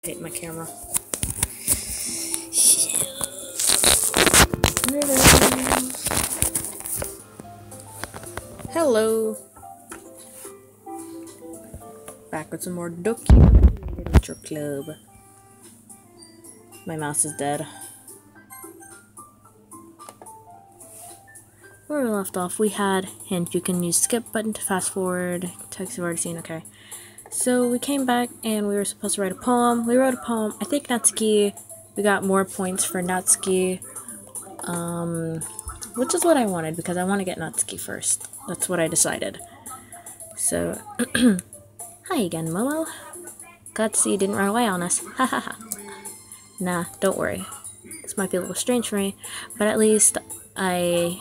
hit my camera. Hello. Back with some more Documentary Literature Club. My mouse is dead. Where we left off, we had hint. You can use skip button to fast forward. Text you've already seen. Okay. So we came back and we were supposed to write a poem. We wrote a poem. I think Natsuki, we got more points for Natsuki. Which is what I wanted because I want to get Natsuki first. That's what I decided. So, hi again, Momo. Glad to see you didn't run away on us. Ha ha ha. Nah, don't worry. This might be a little strange for me, but at least I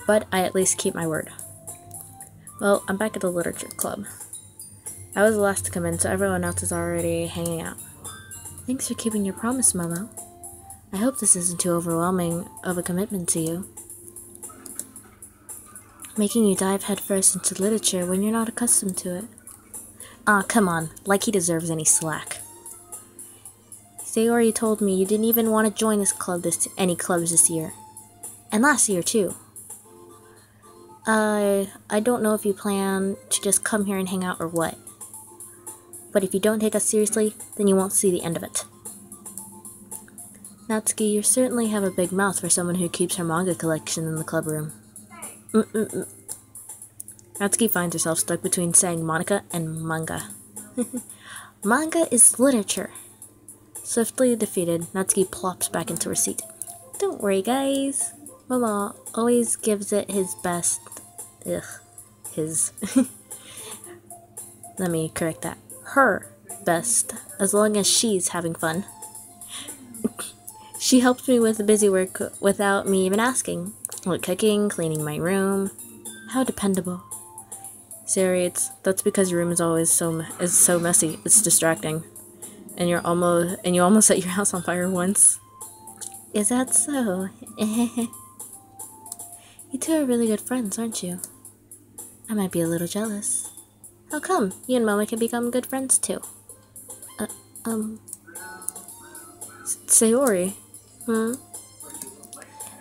at least keep my word. Well, I'm back at the literature club. I was the last to come in, so everyone else is already hanging out. Thanks for keeping your promise, Momo. I hope this isn't too overwhelming of a commitment to you. Making you dive headfirst into literature when you're not accustomed to it. Ah, come on, like he deserves any slack. Sayori told me you didn't even want to join any clubs this year. And last year, too. I don't know if you plan to just come here and hang out or what. But if you don't take us seriously, then you won't see the end of it. Natsuki, you certainly have a big mouth for someone who keeps her manga collection in the club room. Natsuki finds herself stuck between saying Monica and manga. Manga is literature. Swiftly defeated, Natsuki plops back into her seat. Don't worry, guys. Mama always gives it his best. His. Let me correct that. Her best, as long as she's having fun. She helped me with the busy work without me even asking. Like cooking, cleaning my room. How dependable. Serious, that's because your room is always so messy. It's distracting. And you almost set your house on fire once. Is that so? You two are really good friends, aren't you? I might be a little jealous. How come? You and Mama can become good friends too. Sayori.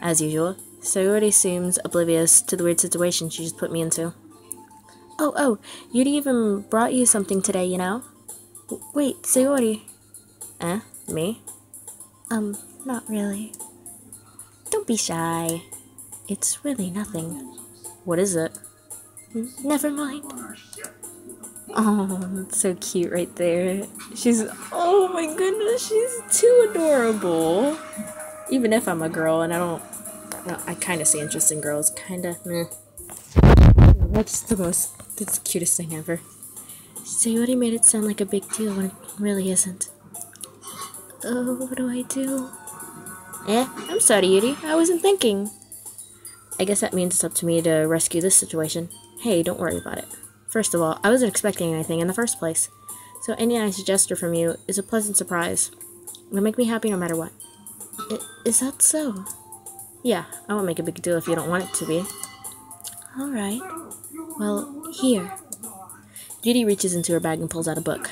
As usual, Sayori seems oblivious to the weird situation she just put me into. Oh, Yuri even brought you something today, you know? Wait, Sayori. Me? Not really. Don't be shy. It's really nothing. What is it? Never mind. Oh, that's so cute right there. Oh my goodness, she's too adorable. Even if I'm a girl and I kind of see interest in girls, kind of meh. That's the cutest thing ever. Sayori made it sound like a big deal when it really isn't. Oh, what do I do? I'm sorry, Yuri. I wasn't thinking. I guess that means it's up to me to rescue this situation. Hey, don't worry about it. First of all, I wasn't expecting anything in the first place. So any nice gesture from you is a pleasant surprise. It'll make me happy no matter what. Is that so? Yeah, I won't make a big deal if you don't want it to be. Alright. Well, here. Judy reaches into her bag and pulls out a book.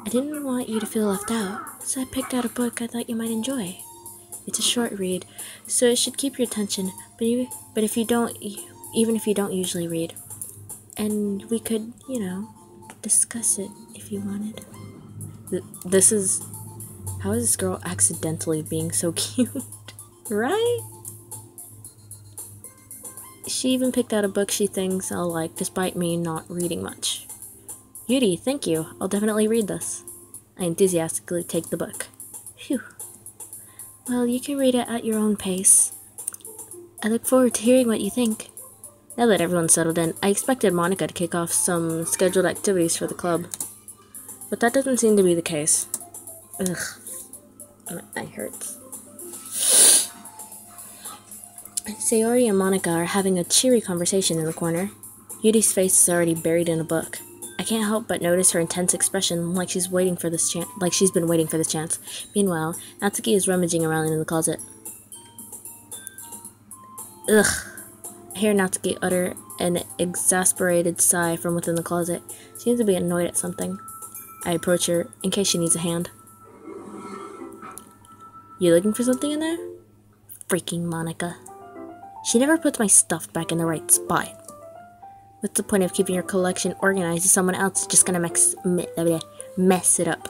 I didn't want you to feel left out, so I picked out a book I thought you might enjoy. It's a short read, so it should keep your attention, but if you don't, even if you don't usually read. And we could, discuss it if you wanted. How is this girl accidentally being so cute? Right? She even picked out a book she thinks I'll like, despite me not reading much. Yuri, thank you. I'll definitely read this. I enthusiastically take the book. Phew. Well, you can read it at your own pace. I look forward to hearing what you think. Now that everyone's settled in, I expected Monica to kick off some scheduled activities for the club. But that doesn't seem to be the case. Ugh. My eye hurts. Sayori and Monica are having a cheery conversation in the corner. Yuri's face is already buried in a book. I can't help but notice her intense expression, like she's been waiting for this chance. Meanwhile, Natsuki is rummaging around in the closet. Ugh. I hear Natsuki utter an exasperated sigh from within the closet. She seems to be annoyed at something. I approach her, in case she needs a hand. You looking for something in there? Freaking Monica. She never puts my stuff back in the right spot. What's the point of keeping your collection organized if someone else is just gonna mess it up?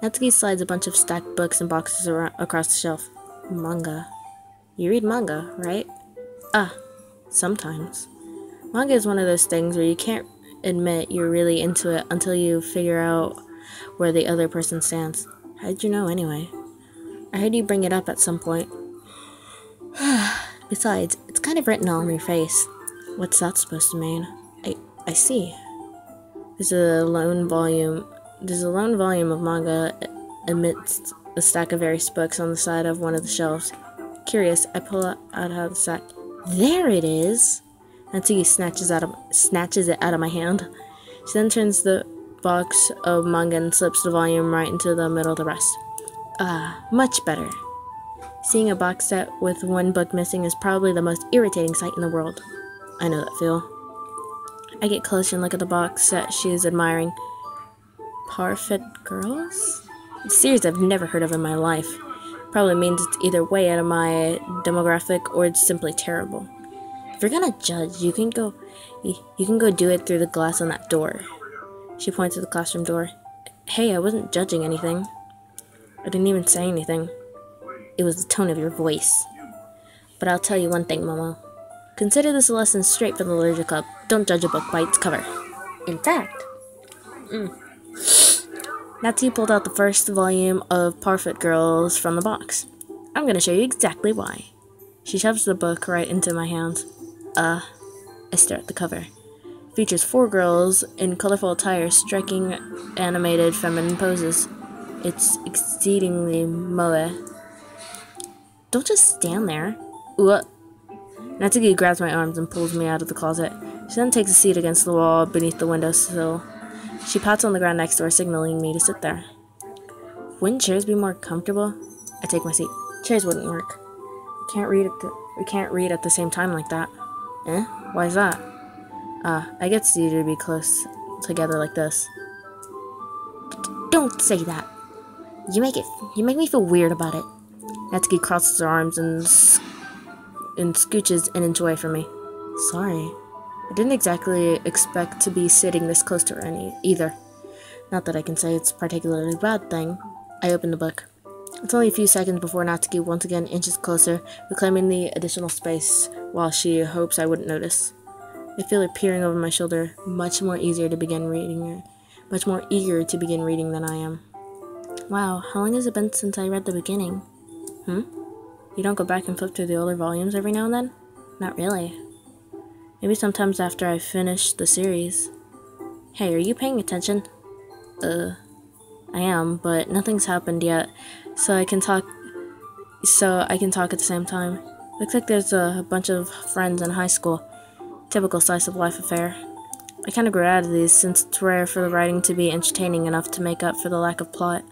Natsuki slides a bunch of stacked books and boxes across the shelf. Manga. You read manga, right? Sometimes. Manga is one of those things where you can't admit you're really into it until you figure out where the other person stands. How'd you know anyway? I heard you bring it up at some point. Besides, it's kind of written all on your face. What's that supposed to mean? I see. There's a lone volume of manga amidst a stack of various books on the side of one of the shelves. Curious, I pull out of the sack. There it is! Natsuki snatches it out of my hand. She then turns the box of manga and slips the volume right into the middle of the rest. Much better. Seeing a box set with one book missing is probably the most irritating sight in the world. I know that feel. I get closer and look at the box set she is admiring. Parfait Girls? A series I've never heard of in my life. Probably means it's either way out of my demographic or it's simply terrible. If you're gonna judge, you can go do it through the glass on that door. She points to the classroom door. Hey, I wasn't judging anything. I didn't even say anything. It was the tone of your voice. But I'll tell you one thing, Momo. Consider this a lesson straight from the Literature Club. Don't judge a book by its cover. In fact, Natsuki pulled out the first volume of Parfait Girls from the box. I'm gonna show you exactly why. She shoves the book right into my hands. I stare at the cover. It features 4 girls in colorful attire striking animated feminine poses. It's exceedingly moe. Don't just stand there. Ooh. Natsuki grabs my arms and pulls me out of the closet. She then takes a seat against the wall beneath the windowsill. She pats on the ground next to her, signaling me to sit there. Wouldn't chairs be more comfortable? I take my seat. Chairs wouldn't work. We can't read at the same time like that. Why is that? I get you to be close together like this. Don't say that. You make me feel weird about it. Natsuki crosses her arms and scooches an inch away from me. Sorry. I didn't exactly expect to be sitting this close to her either. Not that I can say it's a particularly bad thing. I open the book. It's only a few seconds before Natsuki once again inches closer, reclaiming the additional space while she hopes I wouldn't notice. I feel her peering over my shoulder, much more eager to begin reading than I am. Wow, how long has it been since I read the beginning? You don't go back and flip through the older volumes every now and then? Not really. Maybe sometimes after I've finished the series. Hey, are you paying attention? I am, but nothing's happened yet, so I can talk at the same time. Looks like there's a bunch of friends in high school. Typical slice of life affair. I kind of grew out of these since it's rare for the writing to be entertaining enough to make up for the lack of plot.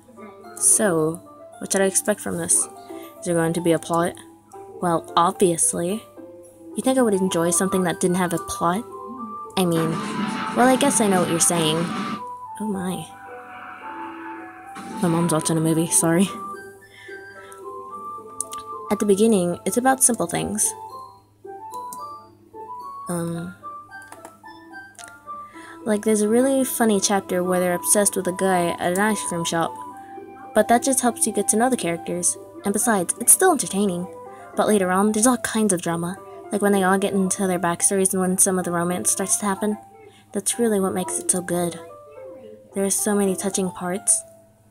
So, what should I expect from this? Is there going to be a plot? Well, obviously. You think I would enjoy something that didn't have a plot? I mean, well, I guess I know what you're saying. Oh my. My mom's watching a movie, sorry. At the beginning, it's about simple things. Like there's a really funny chapter where they're obsessed with a guy at an ice cream shop. But that just helps you get to know the characters. And besides, it's still entertaining. But later on, there's all kinds of drama. Like when they all get into their backstories and when some of the romance starts to happen. That's really what makes it so good. There are so many touching parts.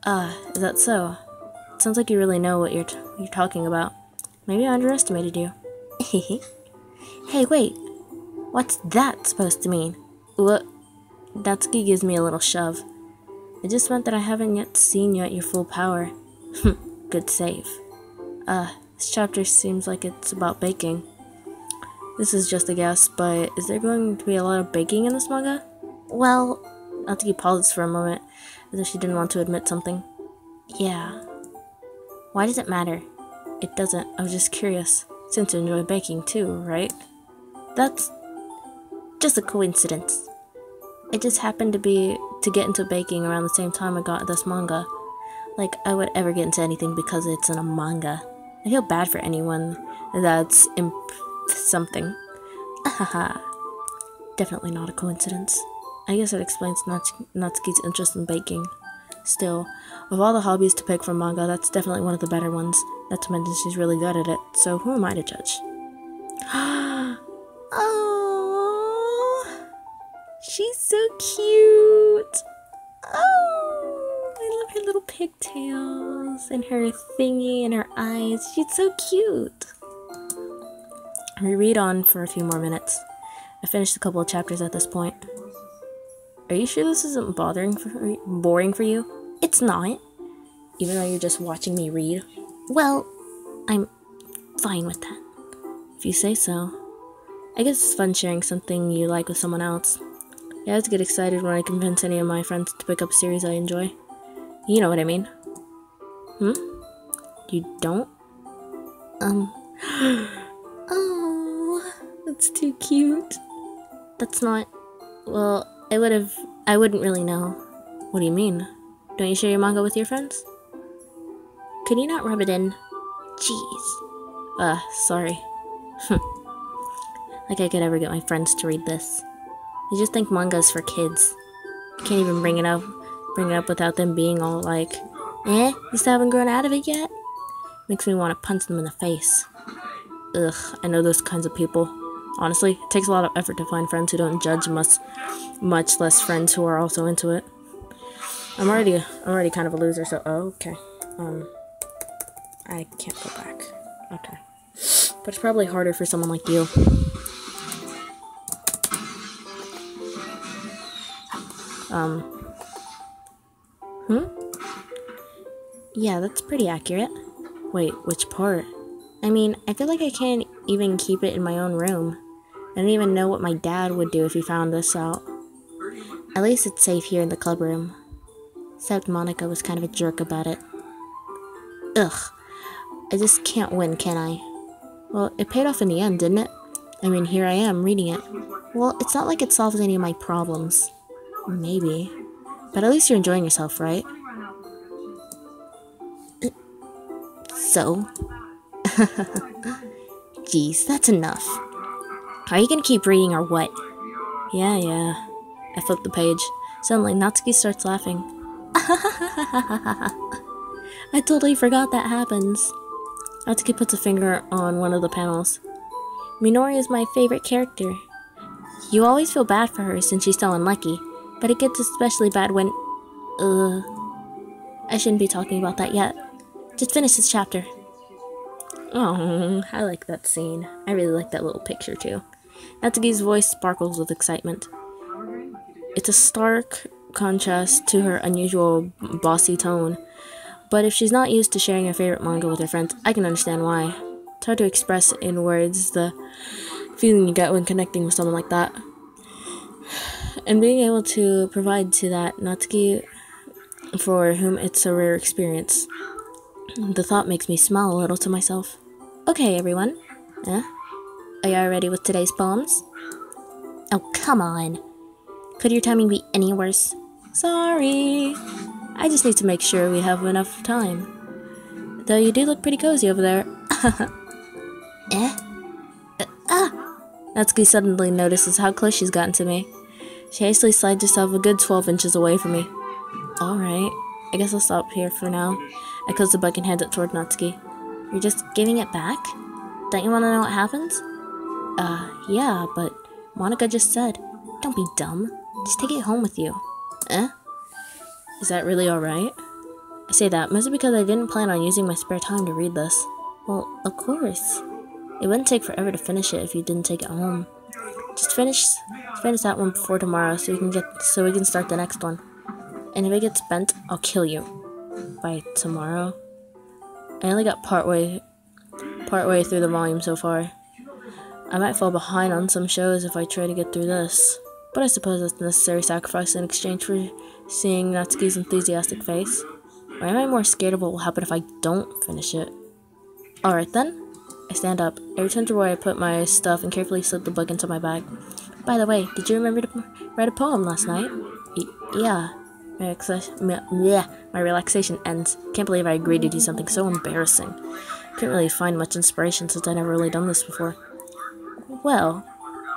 Is that so? It sounds like you really know what you're talking about. Maybe I underestimated you. Hey, wait. What's that supposed to mean? What? Natsuki gives me a little shove. It just meant that I haven't yet seen you at your full power. Good save. This chapter seems like it's about baking. This is just a guess, but is there going to be a lot of baking in this manga? Well, Natsuki pauses for a moment, as if she didn't want to admit something. Yeah. Why does it matter? It doesn't. I was just curious. Since you enjoy baking too, right? That's just a coincidence. It just happened to get into baking around the same time I got this manga. like I would ever get into anything because it's in a manga. I feel bad for anyone that's imp something. Ahaha. Definitely not a coincidence. I guess it explains Natsuki's interest in baking. Still, of all the hobbies to pick from manga, that's definitely one of the better ones. Not to mention she's really good at it, so who am I to judge? Oh, she's so cute. Oh, I love her little pigtails and her thingy and her eyes. She's so cute. We read on for a few more minutes. I finished a couple of chapters at this point. Are you sure this isn't boring for you? It's not. Even though you're just watching me read? Well, I'm fine with that. If you say so. I guess it's fun sharing something you like with someone else. I always get excited when I convince any of my friends to pick up a series I enjoy. You know what I mean. You don't? Oh, that's too cute. That's not... Well, I wouldn't really know. What do you mean? Don't you share your manga with your friends? Could you not rub it in? Jeez. Sorry. Like I could ever get my friends to read this. They just think manga's for kids. You can't even bring it up without them being all like, you still haven't grown out of it yet? Makes me want to punch them in the face. Ugh, I know those kinds of people. Honestly, it takes a lot of effort to find friends who don't judge, much less friends who are also into it. I'm already kind of a loser, so okay. I can't go back. Okay. But it's probably harder for someone like you. Yeah, that's pretty accurate. Wait, which part? I mean, I feel like I can't even keep it in my own room. I don't even know what my dad would do if he found this out. At least it's safe here in the club room. Except Monica was kind of a jerk about it. Ugh. I just can't win, can I? Well, it paid off in the end, didn't it? I mean, here I am, reading it. Well, it's not like it solves any of my problems. Maybe. But at least you're enjoying yourself, right? So? Jeez, that's enough. Are you gonna keep reading or what? Yeah. I flip the page. Suddenly, Natsuki starts laughing. I totally forgot that happens. Natsuki puts a finger on one of the panels. Minori is my favorite character. You always feel bad for her since she's so unlucky, but it gets especially bad when... I shouldn't be talking about that yet. Just finish this chapter. Oh, I like that scene. I really like that little picture too. Natsuki's voice sparkles with excitement. It's a stark contrast to her unusual bossy tone, but if she's not used to sharing her favorite manga with her friends, I can understand why. It's hard to express in words the feeling you get when connecting with someone like that. And being able to provide to that Natsuki, for whom it's a rare experience. The thought makes me smile a little to myself. Okay, everyone. Are y'all ready with today's poems? Oh, come on. Could your timing be any worse? Sorry. I just need to make sure we have enough time. Though you do look pretty cozy over there. Natsuki suddenly notices how close she's gotten to me. She hastily slides herself a good 12 inches away from me. Alright, I guess I'll stop here for now. I close the book and hand it toward Natsuki. You're just giving it back? Don't you want to know what happens? Yeah, but Monica just said. Don't be dumb. Just take it home with you. Is that really alright? I say that mostly because I didn't plan on using my spare time to read this. Well, of course. It wouldn't take forever to finish it if you didn't take it home. Just finish that one before tomorrow so we can start the next one. And if it gets bent, I'll kill you. By tomorrow? I only got partway through the volume so far. I might fall behind on some shows if I try to get through this, but I suppose that's a necessary sacrifice in exchange for seeing Natsuki's enthusiastic face. Or am I more scared of what will happen if I don't finish it? Alright then. I stand up. I return to where I put my stuff and carefully slip the book into my bag. By the way, did you remember to write a poem last night? Yeah. My relaxation ends. Can't believe I agreed to do something so embarrassing. Couldn't really find much inspiration since I'd never really done this before. Well,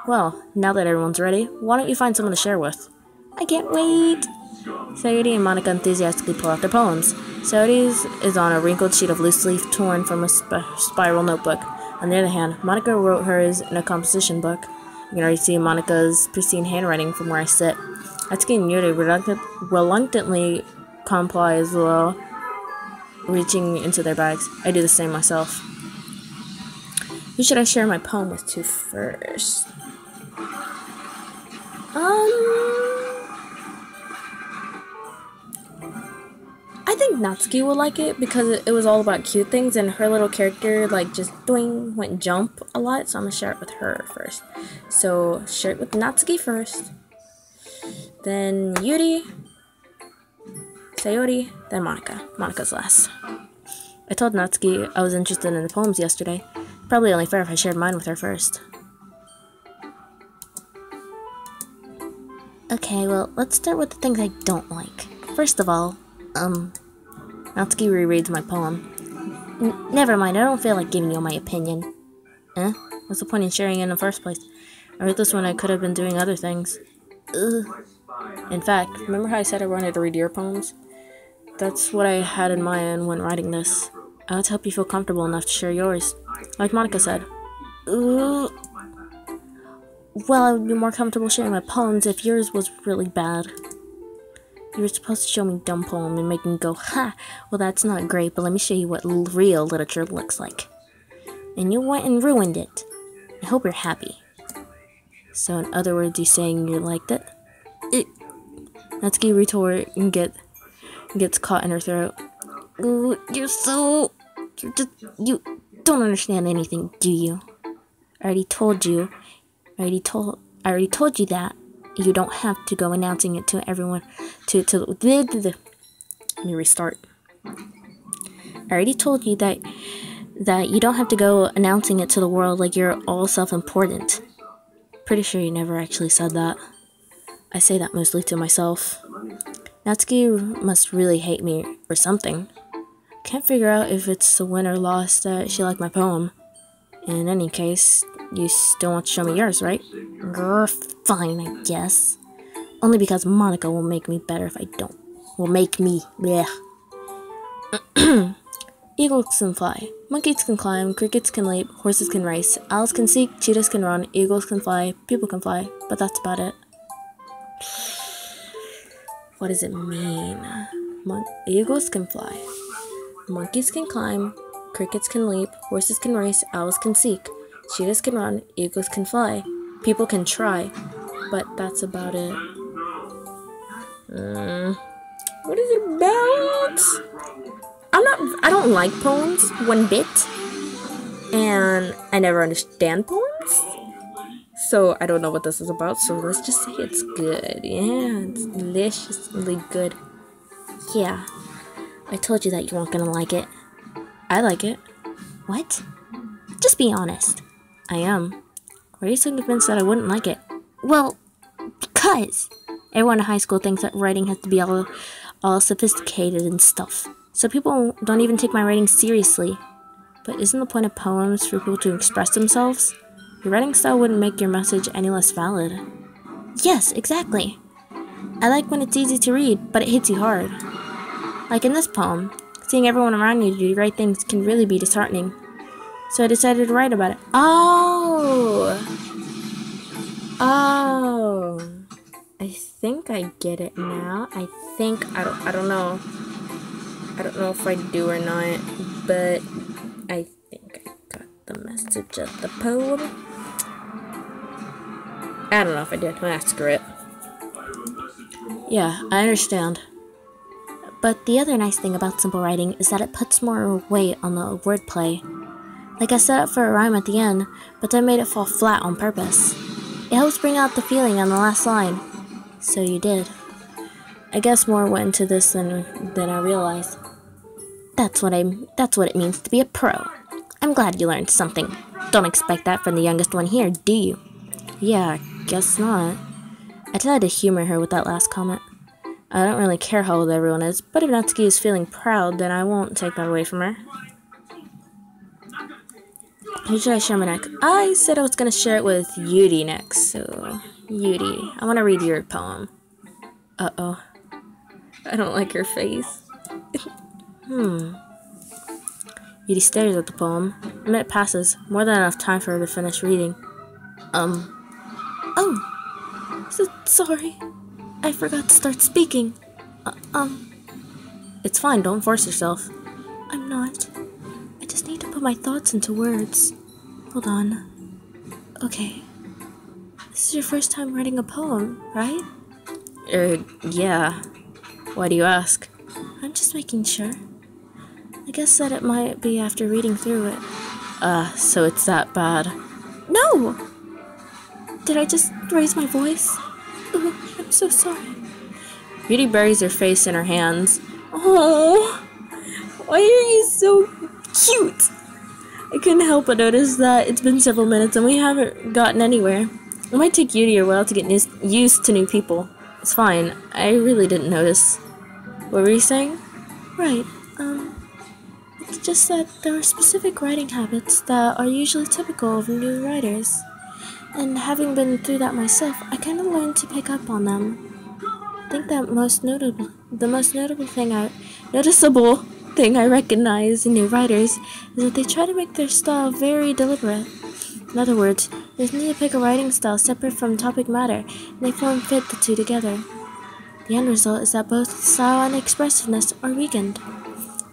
now that everyone's ready, why don't you find someone to share with? I can't wait! Sayuri and Monica enthusiastically pull out their poems. Sayuri's is on a wrinkled sheet of loose leaf torn from a spiral notebook. On the other hand, Monica wrote hers in a composition book. You can already see Monica's pristine handwriting from where I sit. Atsuki and Yuri reluctantly comply as well, reaching into their bags. I do the same myself. Who should I share my poem with to first? I think Natsuki will like it because it was all about cute things and her little character like just doing went jump a lot, so I'm gonna share it with her first. So share it with Natsuki first, then Yuri, Sayori, then Monica. Monica's last. I told Natsuki I was interested in the poems yesterday. Probably only fair if I shared mine with her first. Okay, well, let's start with the things I don't like. First of all, Natsuki rereads my poem. Never mind, I don't feel like giving you my opinion. What's the point in sharing it in the first place? I wrote this when I could have been doing other things. Ugh. In fact, remember how I said I wanted to read your poems? That's what I had in mind when writing this. I want to help you feel comfortable enough to share yours. Like Monica said. Ugh. Well, I would be more comfortable sharing my poems if yours was really bad. You were supposed to show me a dumb poem and make me go, ha! Well, that's not great, but let me show you what real literature looks like. And you went and ruined it. I hope you're happy. So, in other words, you saying you liked it? Natsuki retort and gets caught in her throat. Ooh, you don't understand anything, do you? I already told you that you don't have to go announcing it to everyone. Let me restart. I already told you that you don't have to go announcing it to the world like you're all self-important. Pretty sure you never actually said that. I say that mostly to myself. Natsuki must really hate me or something. Can't figure out if it's a win or loss that she liked my poem. In any case, you still want to show me yours, right? Grr, fine, I guess. Only because Monica will make me better if I don't. Will make me, bleh. Eagles can fly, monkeys can climb, crickets can leap, horses can race, owls can seek, cheetahs can run, eagles can fly, people can fly, but that's about it. What does it mean? Eagles can fly, monkeys can climb, crickets can leap, horses can race, owls can seek, cheetahs can run, eagles can fly, people can try, but that's about it. What is it about? I don't like poems one bit, and I never understand poems, so I don't know what this is about, so let's just say it's good. Yeah, it's deliciously good. Yeah, I told you that you weren't gonna like it. I like it. What? Just be honest. I am. Why are you so convinced that I wouldn't like it? Well, because everyone in high school thinks that writing has to be all sophisticated and stuff. So people don't even take my writing seriously. But isn't the point of poems for people to express themselves? Your writing style wouldn't make your message any less valid. Yes, exactly. I like when it's easy to read, but it hits you hard. Like in this poem, seeing everyone around you do the right things can really be disheartening. So I decided to write about it. Oh! I think I get it now. I don't know. I don't know if I do or not, but I think I got the message of the poem. I don't know if I did. Screw it. Yeah, I understand. But the other nice thing about simple writing is that it puts more weight on the wordplay. Like I set up for a rhyme at the end, but then made it fall flat on purpose. It helps bring out the feeling on the last line. So you did. I guess more went into this than I realized. That's what it means to be a pro. I'm glad you learned something. Don't expect that from the youngest one here, do you? Yeah, guess not. I tried to humor her with that last comment. I don't really care how old everyone is, but if Natsuki is feeling proud, then I won't take that away from her. Who should I share my next? I said I was going to share it with Yuri next, so Yuri, I want to read your poem. Uh-oh. I don't like your face. Yuri stares at the poem. A minute passes, more than enough time for her to finish reading. Oh, sorry. I forgot to start speaking. It's fine, don't force yourself. I'm not. I just need to put my thoughts into words. Hold on. Okay. This is your first time writing a poem, right? Yeah. Why do you ask? I'm just making sure. I guess that it might be after reading through it. So it's that bad. No! Did I just raise my voice? Oh, I'm so sorry. Beauty buries her face in her hands. Oh, why are you so cute? I couldn't help but notice that it's been several minutes and we haven't gotten anywhere. It might take Yuri a while to get used to new people. It's fine. I really didn't notice. What were you saying? Right, it's just that there are specific writing habits that are usually typical of new writers. And having been through that myself, I kind of learned to pick up on them. I think that the most noticeable thing I recognize in new writers is that they try to make their style very deliberate. In other words, they need to pick a writing style separate from topic matter, and they form fit the two together. The end result is that both style and expressiveness are weakened.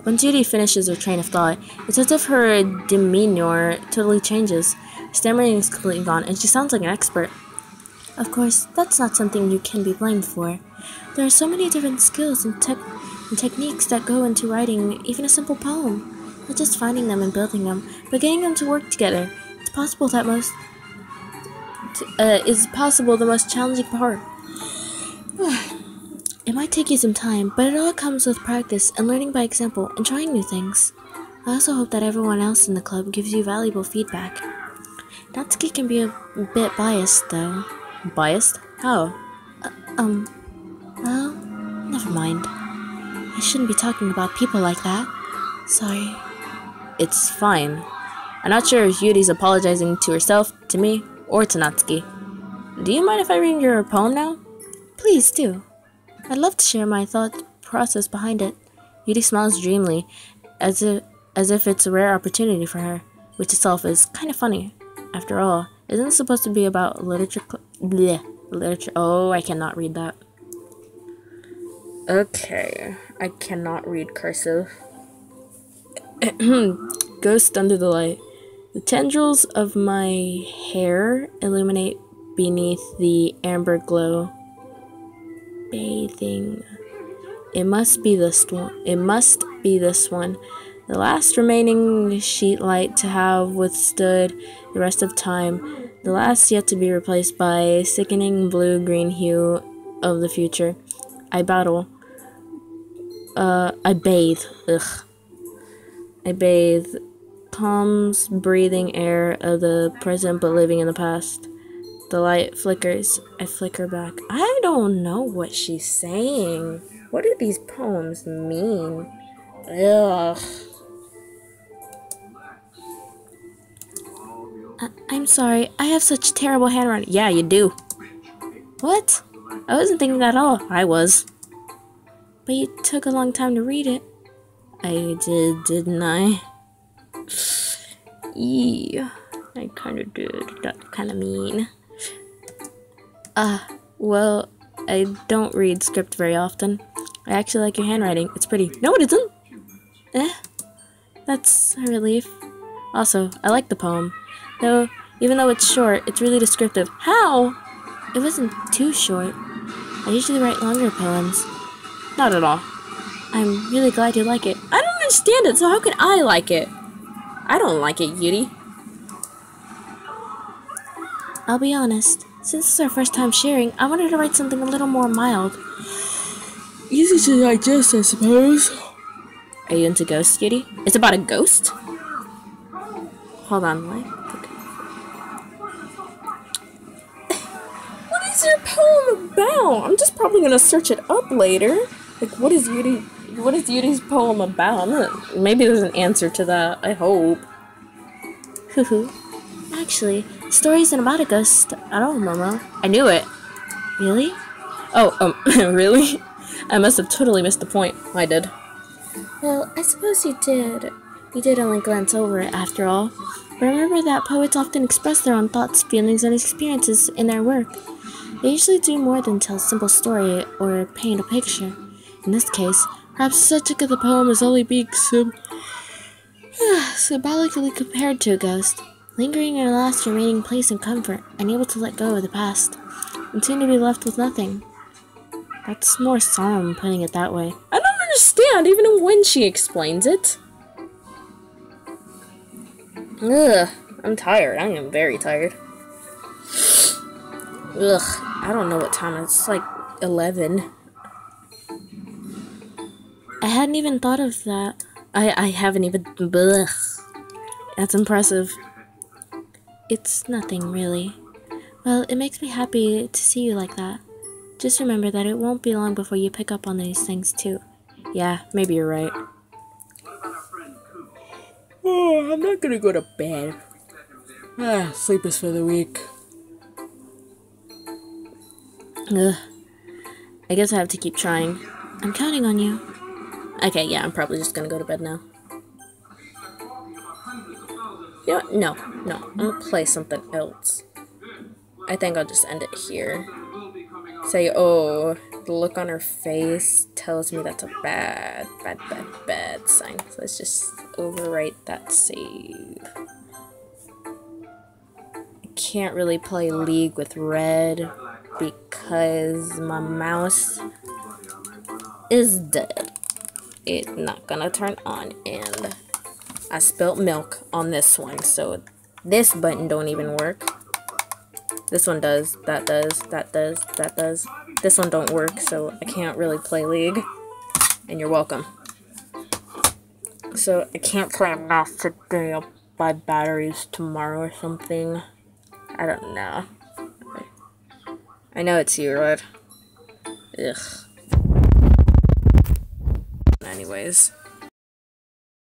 When Judy finishes her train of thought, it's as if her demeanor totally changes. Her stammering is completely gone, and she sounds like an expert. Of course, that's not something you can be blamed for. There are so many different skills and techniques that go into writing even a simple poem. Not just finding them and building them, but getting them to work together. It's possible that the most challenging part. It might take you some time, but it all comes with practice and learning by example and trying new things. I also hope that everyone else in the club gives you valuable feedback. Natsuki can be a bit biased, though. Biased? How? Well, never mind. I shouldn't be talking about people like that. Sorry. It's fine. I'm not sure if Yuri's apologizing to herself, to me, or to Natsuki. Do you mind if I read your poem now? Please do. I'd love to share my thought process behind it. Yuri smiles dreamily, as if it's a rare opportunity for her, which itself is kind of funny. After all, isn't it supposed to be about literature? Literature. Oh, I cannot read that. Okay, I cannot read cursive. Ghost under the light. The tendrils of my hair illuminate beneath the amber glow. Bathing. It must be this one. The last remaining sheet light to have withstood the rest of time. The last yet to be replaced by sickening blue-green hue of the future. I battle. I bathe. Ugh. I bathe. Calms, breathing air of the present but living in the past. The light flickers. I flicker back. I don't know what she's saying. What do these poems mean? Ugh. I'm sorry. I have such terrible handwriting. Yeah, you do. What? I wasn't thinking that at all. I was. But you took a long time to read it. I did, didn't I? Yeah, I kinda did. That's kinda mean. Well, I don't read script very often. I actually like your handwriting. It's pretty. No, it isn't! That's a relief. Also, I like the poem. Though, even though it's short, it's really descriptive. How? It wasn't too short. I usually write longer poems. Not at all. I'm really glad you like it. I don't understand it, so how can I like it? I don't like it, Yuri. I'll be honest. Since it's our first time sharing, I wanted to write something a little more mild. Easy to digest, I suppose. Are you into ghosts, Yuri? It's about a ghost? Hold on, what? What is your poem about? I'm just probably gonna search it up later. Like, what is Yudi's poem about? Maybe there's an answer to that. I hope. Hoo. Actually, the story isn't about a ghost at all, Momo. I knew it. Really? Oh, really? I must have totally missed the point. I did. Well, I suppose you did. You did only glance over it, after all. But remember that poets often express their own thoughts, feelings, and experiences in their work. They usually do more than tell a simple story or paint a picture. In this case, perhaps the subject of the poem is only being symbolically compared to a ghost, lingering in a last remaining place of comfort, unable to let go of the past, and soon to be left with nothing. That's more solemn, putting it that way. I don't understand, even when she explains it. Ugh, I'm tired. I am very tired. Ugh, I don't know what time it is. It's like 11. I hadn't even thought of that. I haven't even... Ugh. That's impressive. It's nothing, really. Well, it makes me happy to see you like that. Just remember that it won't be long before you pick up on these things, too. Yeah, maybe you're right. Oh, I'm not gonna go to bed. Sleep is for the weak. Ugh. I guess I have to keep trying. I'm counting on you. Okay, yeah, I'm probably just gonna go to bed now. You know what? No. I'm gonna play something else. I think I'll just end it here. Say, oh, the look on her face tells me that's a bad sign. So let's just overwrite that save. I can't really play League with red because my mouse is dead. It's not gonna turn on, and I spilt milk on this one, so this button don't even work. This one does, that does, that does, that does. This one don't work, so I can't really play League. And you're welcome. So I can't play enough today. I'll buy batteries tomorrow or something. I don't know. I know it's you, right? Ugh. Anyways.